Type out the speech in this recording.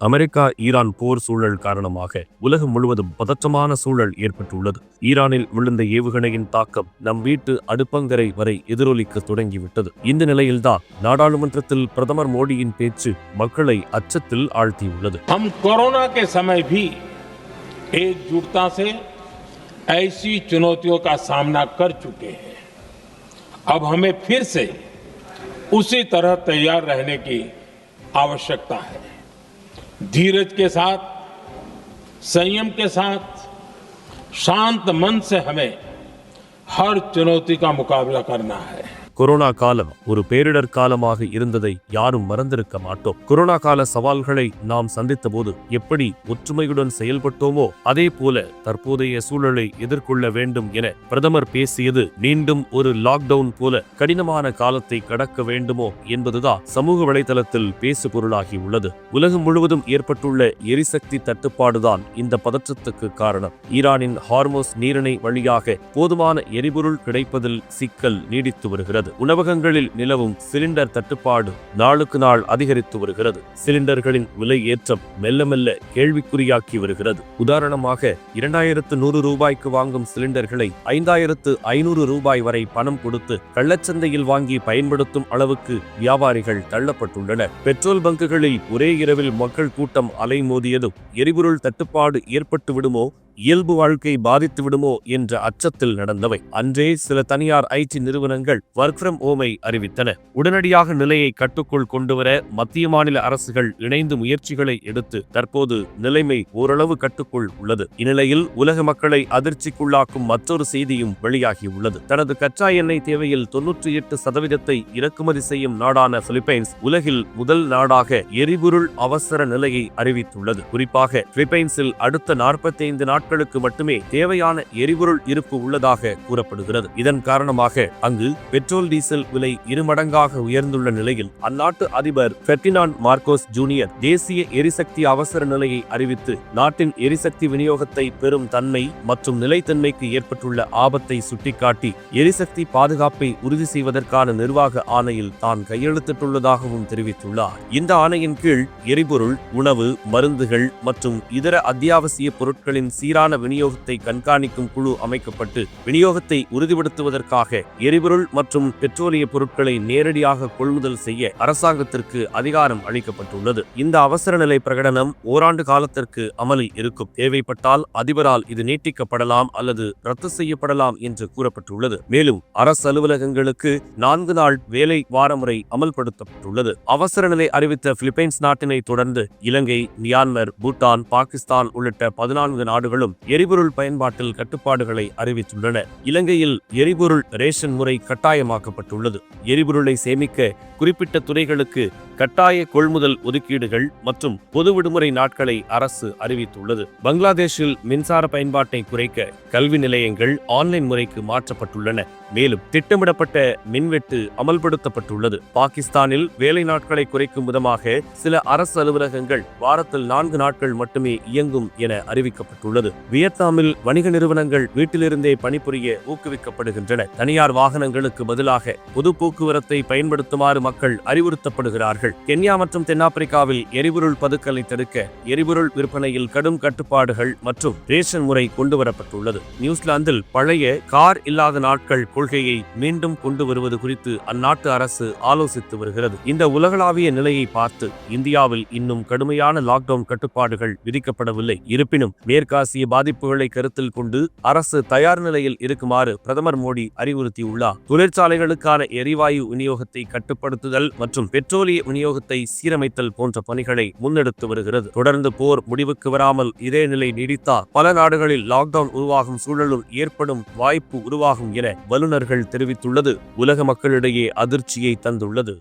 America Iran போர் சூழல் காரணமாக உலகம் முழுவதும் பதற்றமான சூழல் ஏற்பட்டுள்ளது. ஈரானில் விழுந்த ஏவுகணையின் தாக்கம் நம் வீட்டு அடுப்பங்கரை வரை எதிரொலிக்க தொடங்கிவிட்டது. இந்த நிலையில்தான் நாடாளுமன்றத்தில் பிரதமர் மோடியின் பேச்சு மக்களை அச்சத்தில் ஆழ்த்தியுள்ளது. हम कोरोना के समय भी एकजुटता से ऐसी चुनौतियों का सामना कर चुके हैं। अब हमें फिर से उसी तरह तैयार रहने की आवश्यकता है। धीरज के साथ, संयम के साथ, शांत मन से हमें हर चुनौती का मुकाबला करना है. கொரோனா காலம் ஒரு பேரிடர் காலமாக இருந்ததை யாரும் மறந்திருக்க மாட்டோம். கொரோனா கால சவால்களை நாம் சந்தித்த போது எப்படி ஒற்றுமையுடன் செயல்பட்டோமோ அதே போல தற்போதைய சூழலை எதிர்கொள்ள வேண்டும் என பிரதமர் பேசியது மீண்டும் ஒரு லாக்டவுன் போல கடினமான காலத்தை கடக்க வேண்டுமோ என்பதுதான் சமூக வலைதளத்தில் பேசு பொருளாகி உள்ளது. உலகம் முழுவதும் ஏற்பட்டுள்ள எரிசக்தி தட்டுப்பாடுதான் இந்த பதற்றத்துக்கு காரணம். ஈரானின் ஹார்மோஸ் நீரிணை வழியாக போதுமான எரிபொருள் கிடைப்பதில் சிக்கல் நீடித்து வருகிறது. உணவகங்களில் நிலவும் சிலிண்டர் தட்டுப்பாடு நாளுக்கு நாள் அதிகரித்து வருகிறது. சிலிண்டர்களின் விலை ஏற்றம் மெல்ல மெல்ல கேள்விக்குறியாக்கி வருகிறது. உதாரணமாக 2100 ரூபாய்க்கு வாங்கும் சிலிண்டர்களை 5500 ரூபாய் வரை பணம் கொடுத்து கள்ளச்சந்தையில் வாங்கி பயன்படுத்தும் அளவுக்கு வியாபாரிகள் தள்ளப்பட்டுள்ளனர். பெட்ரோல் பங்குகளில் ஒரே இரவில் மக்கள் கூட்டம் அலைமோதியதும் எரிபொருள் தட்டுப்பாடு ஏற்பட்டு விடுமோ, இயல்பு வாழ்க்கை பாதித்து விடுமோ என்ற அச்சத்தில் நடந்தவை. அன்றே சில தனியார் ஐடி நிறுவனங்கள் ஒர்க் ஃப்ரம் ஹோமை அறிவித்தன. உடனடியாக நிலையை கட்டுக்குள் கொண்டுவர மத்திய மாநில அரசுகள் இணைந்து முயற்சிகளை எடுத்து தற்போது நிலைமை ஓரளவு கட்டுக்குள் உள்ளது. இந்நிலையில் உலக மக்களை அதிர்ச்சிக்குள்ளாக்கும் மற்றொரு செய்தியும் வெளியாகியுள்ளது. தனது கச்சா எண்ணெய் தேவையில் 98% இறக்குமதி செய்யும் நாடான பிலிப்பைன்ஸ் உலகில் முதல் நாடாக எரிபொருள் அவசர நிலையை அறிவித்துள்ளது. குறிப்பாக பிலிப்பைன்ஸில் அடுத்த 45 நாட்களுக்கு மட்டுமே தேவையான எரிபொருள் இருப்பு உள்ளதாக கூறப்படுகிறது. இதன் காரணமாக அங்கு பெட்ரோல் டீசல் விலை இருமடங்காக உயர்ந்துள்ள நிலையில் அந்நாட்டு அதிபர் பெர்டினாண்ட் மார்கோஸ் ஜூனியர் தேசிய எரிசக்தி அவசர நிலையை அறிவித்து நாட்டின் எரிசக்தி விநியோகத்தை பெறும் தன்மை மற்றும் நிலைத்தன்மைக்கு ஏற்பட்டுள்ள ஆபத்தை சுட்டிக்காட்டி எரிசக்தி பாதுகாப்பை உறுதி செய்வதற்கான நிர்வாக ஆணையில் தான் கையெழுத்திட்டுள்ளதாகவும் தெரிவித்துள்ளார். இந்த ஆணையின் கீழ் எரிபொருள், உணவு, மருந்துகள் மற்றும் இதர அத்தியாவசிய பொருட்களின் சீரான விநியோகத்தை கண்காணிக்கும் குழு அமைக்கப்பட்டு விநியோகத்தை உறுதிப்படுத்துவதற்காக எரிபொருள் மற்றும் பெட்ரோலிய பொருட்களை நேரடியாக கொள்முதல் செய்ய அரசாங்கத்திற்கு அதிகாரம் அளிக்கப்பட்டுள்ளது. இந்த அவசர நிலை பிரகடனம் ஓராண்டு காலத்திற்கு அமலில் இருக்கும். தேவைப்பட்டால் அதிபரால் இது நீட்டிக்கப்படலாம் அல்லது ரத்து செய்யப்படலாம் என்று கூறப்பட்டுள்ளது. மேலும் அரசு அலுவலகங்களுக்கு 4 நாள் வேலை வாரமுறை அமல்படுத்தப்பட்டுள்ளது. அவசர நிலை அறிவித்த பிலிப்பைன்ஸ் நாட்டினை தொடர்ந்து இலங்கை, மியான்மர், பூட்டான், பாகிஸ்தான் உள்ளிட்ட 14 நாடுகளும் எரிபொருள் பயன்பாட்டில் கட்டுப்பாடுகளை அறிவித்துள்ளன. இலங்கையில் எரிபொருள் ரேஷன் முறை கட்டாயமாக்கப்பட்டுள்ளது. எரிபொருளை சேமிக்க குறிப்பிட்ட துறைகளுக்கு கட்டாய கொள்முதல் ஒதுக்கீடுகள் மற்றும் பொது விடுமுறை நாட்களை அரசு அறிவித்துள்ளது. பங்களாதேஷில் மின்சார பயன்பாட்டை குறைக்க கல்வி நிலையங்கள் ஆன்லைன் முறைக்கு மாற்றப்பட்டுள்ளன. மேலும் திட்டமிடப்பட்ட மின்வெட்டு அமல்படுத்தப்பட்டுள்ளது. பாகிஸ்தானில் வேலை நாட்களை குறைக்கும் விதமாக சில அரசு அலுவலகங்கள் வாரத்தில் 4 நாட்கள் மட்டுமே இயங்கும் என அறிவிக்கப்பட்டுள்ளது. வியட்நாமில் வணிக நிறுவனங்கள் வீட்டிலிருந்தே பணிபுரிய ஊக்குவிக்கப்படுகின்றன. தனியார் வாகனங்களுக்கு பதிலாக பொது போக்குவரத்தை பயன்படுத்துமாறு மக்கள் அறிவுறுத்தப்படுகிறார்கள். கென்யா மற்றும் தென்னாப்பிரிக்காவில் எரிபொருள் பதுக்கலை தடுக்க எரிபொருள் விற்பனையில் கடும் கட்டுப்பாடுகள் மற்றும் ரேஷன் முறை கொண்டுவரப்பட்டுள்ளது. நியூசிலாந்தில் பழைய கார் இல்லாத நாட்கள் கொள்கையை மீண்டும் கொண்டு வருவது குறித்து அந்நாட்டு அரசு ஆலோசித்து வருகிறது. இந்த உலகளாவிய நிலையை பார்த்து இந்தியாவில் இன்னும் கடுமையான லாக்டவுன் கட்டுப்பாடுகள் விதிக்கப்படவில்லை. இருப்பினும் மேற்காசிய பாதிப்புகளை கருத்தில் கொண்டு அரசு தயார் நிலையில் இருக்குமாறு பிரதமர் மோடி அறிவுறுத்தியுள்ளார். தொழிற்சாலைகளுக்கான எரிவாயு விநியோகத்தை கட்டுப்படுத்துதல் மற்றும் பெட்ரோலிய விநியோகத்தை சீரமைத்தல் போன்ற பணிகளை முன்னெடுத்து வருகிறது. தொடர்ந்து போர் முடிவுக்கு வராமல் இதே நிலை நீடித்தால் பல நாடுகளில் லாக்டவுன் உருவாகும் சூழலும் ஏற்படும் வாய்ப்பு உருவாகும் என வல்லுநர்கள் தெரிவித்துள்ளது உலக மக்களிடையே அதிர்ச்சியை தந்துள்ளது.